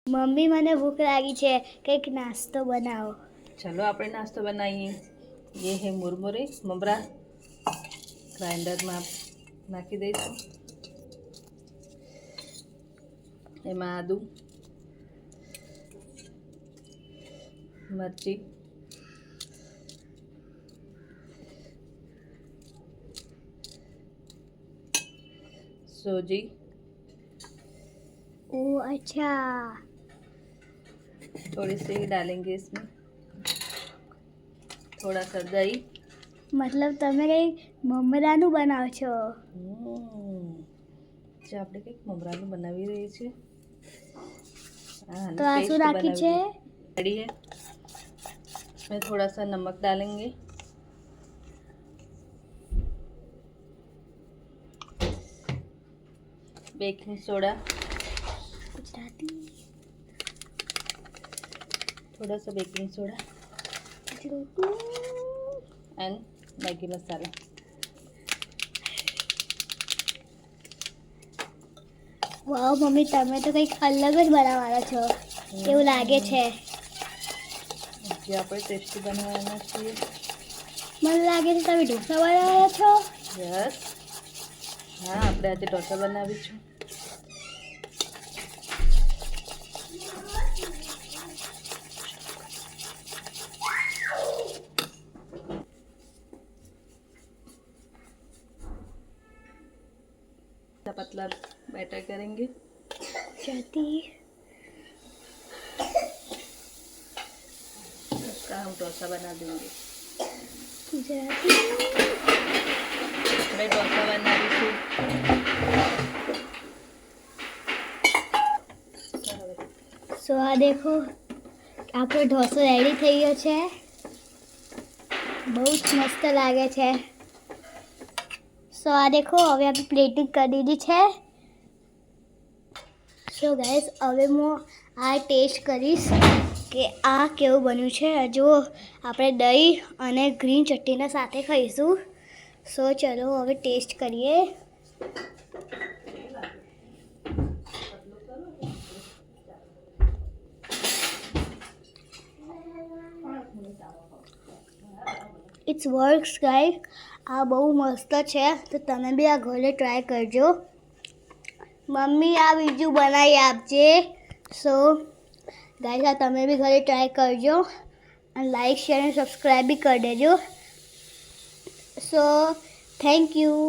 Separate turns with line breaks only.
Mummy મને ભૂખ લાગી છે, કંઈક નાસ્તો બનાવો.
चलो આપણે નાસ્તો બનાવીએ. ये है मुरमुरे ममरा ગ્રાઇન્ડરમાં નાખી દઈશું. એમાં આદુ, મરચી, सोजी,
ओह अच्छा,
थोड़ी सी डालेंगे इसमें, थोड़ा सा दही.
મતલબ તમે કંઈ મમરાનું બનાવો છો?
જે આપણે કંઈક મમરાનું બનાવી રહી છે.
તો આ શું રાખી છે?
रेडी है. इसमें थोड़ा सा नमक डालेंगे, बेकिंग सोडा,
ગુજરાતી
थोड़ा सा baking soda and Maggi masala.
Wow mummy, તમે તો કંઈક અલગ જ બનાવવાના છો એવું લાગે છે.
જે આપણે ટેસ્ટી બનાવવાના છીએ.
મને લાગે છે તમે ઢોસા બનાવવાના છો.
યસ, હા, આપણે આજે ઢોસા બનાવીશું. पतला बैटर करेंगे.
ગુજરાતી
इसका हम डोसा बना देंगे.
ગુજરાતી
આપણે ડોસા બનાવીશું.
સો આ દેખો, આપણો ઢોસો રેડી થઈ ગયો છે. બહુ જ મસ્ત લાગે છે. સો આ દેખો, હવે આપણે પ્લેટિંગ કરી દીધી છે. સો ગાઈસ, હવે હું આ ટેસ્ટ કરીશ કે આ કેવું બન્યું છે. જો આપણે દહીં અને ગ્રીન ચટણીના સાથે ખાઈશું. સો ચલો હવે ટેસ્ટ કરીએ. ઇટ્સ વર્ક્સ ગાઈસ, આ બહુ મસ્ત છે. તો તમે બી આ ઘરે ટ્રાય કરજો. મમ્મી આ બીજું બનાવી આપજે. સો ગાઈસ, આ તમે બી ઘરે ટ્રાય કરજો અને લાઈક શેર અને સબસ્ક્રાઈબ બી કરી દેજો. So thank you.